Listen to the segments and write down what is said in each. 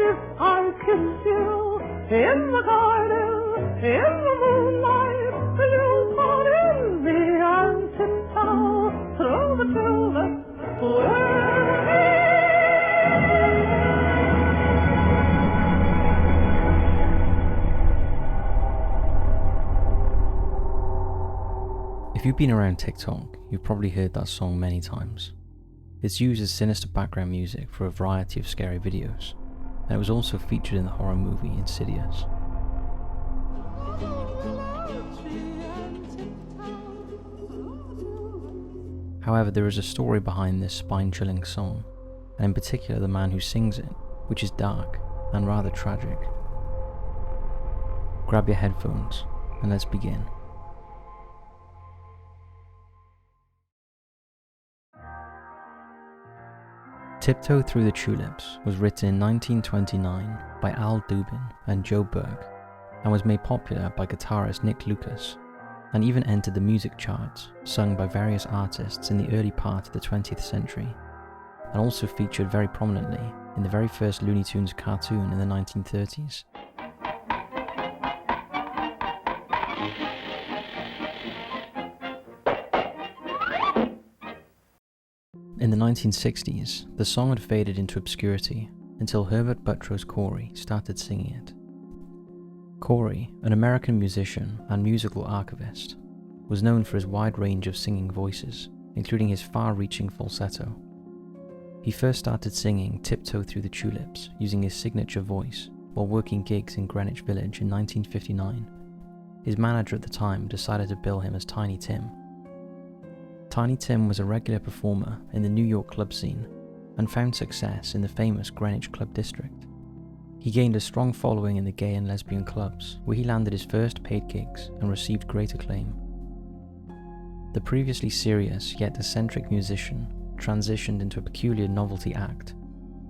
if I kiss you in the garden, in the moonlight, you'll fall in me and tiptoe through the tulips with me. If you've been around TikTok, you've probably heard that song many times. It's used as sinister background music for a variety of scary videos, and it was also featured in the horror movie Insidious. However, there is a story behind this spine-chilling song, and in particular the man who sings it, which is dark and rather tragic. Grab your headphones, and let's begin. Tiptoe Through the Tulips was written in 1929 by Al Dubin and Joe Berg, and was made popular by guitarist Nick Lucas, and even entered the music charts, sung by various artists in the early part of the 20th century, and also featured very prominently in the very first Looney Tunes cartoon in the 1930s. In the 1960s, the song had faded into obscurity until Herbert Buttrose Corey started singing it. Corey, an American musician and musical archivist, was known for his wide range of singing voices, including his far-reaching falsetto. He first started singing Tiptoe Through the Tulips using his signature voice while working gigs in Greenwich Village in 1959. His manager at the time decided to bill him as Tiny Tim. Tiny Tim was a regular performer in the New York club scene and found success in the famous Greenwich Club District. He gained a strong following in the gay and lesbian clubs, where he landed his first paid gigs and received great acclaim. The previously serious yet eccentric musician transitioned into a peculiar novelty act,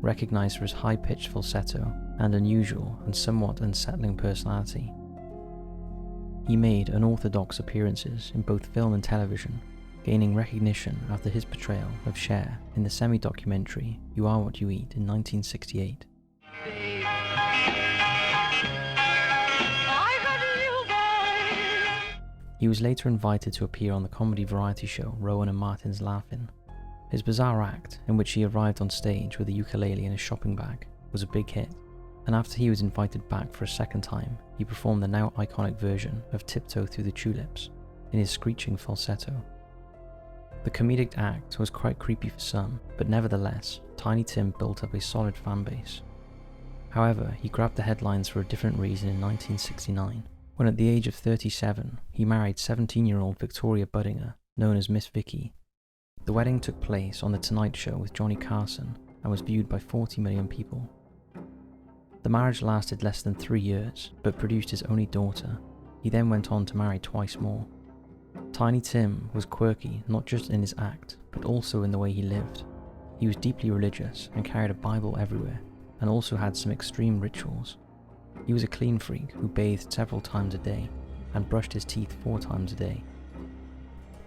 recognized for his high-pitched falsetto and unusual and somewhat unsettling personality. He made unorthodox appearances in both film and television, gaining recognition after his portrayal of Cher in the semi-documentary You Are What You Eat in 1968. He was later invited to appear on the comedy variety show Rowan and Martin's Laugh-In. His bizarre act, in which he arrived on stage with a ukulele and a shopping bag, was a big hit, and after he was invited back for a second time, he performed the now iconic version of Tiptoe Through the Tulips in his screeching falsetto. The comedic act was quite creepy for some, but nevertheless, Tiny Tim built up a solid fan base. However, he grabbed the headlines for a different reason in 1969, when at the age of 37, he married 17-year-old Victoria Buddinger, known as Miss Vicky. The wedding took place on The Tonight Show with Johnny Carson and was viewed by 40 million people. The marriage lasted less than 3 years, but produced his only daughter. He then went on to marry twice more. Tiny Tim was quirky not just in his act, but also in the way he lived. He was deeply religious and carried a Bible everywhere, and also had some extreme rituals. He was a clean freak who bathed several times a day, and brushed his teeth 4 times a day.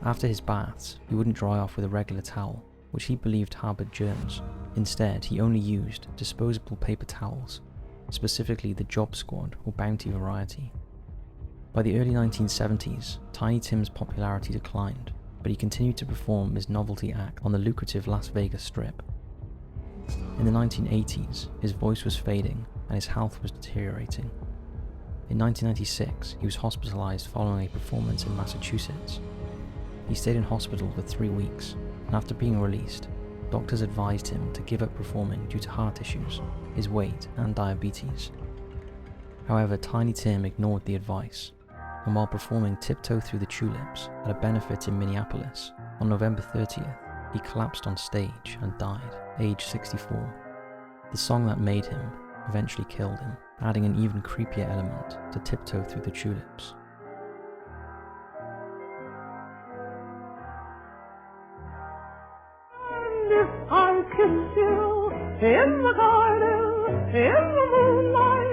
After his baths, he wouldn't dry off with a regular towel, which he believed harbored germs. Instead, he only used disposable paper towels, specifically the Job Squad or Bounty variety. By the early 1970s, Tiny Tim's popularity declined, but he continued to perform his novelty act on the lucrative Las Vegas Strip. In the 1980s, his voice was fading and his health was deteriorating. In 1996, he was hospitalized following a performance in Massachusetts. He stayed in hospital for 3 weeks, and after being released, doctors advised him to give up performing due to heart issues, his weight, and diabetes. However, Tiny Tim ignored the advice, and while performing Tiptoe Through the Tulips at a benefit in Minneapolis on November 30th, he collapsed on stage and died, aged 64. The song that made him eventually killed him, adding an even creepier element to Tiptoe Through the Tulips. If I kiss you in the garden, in the moonlight,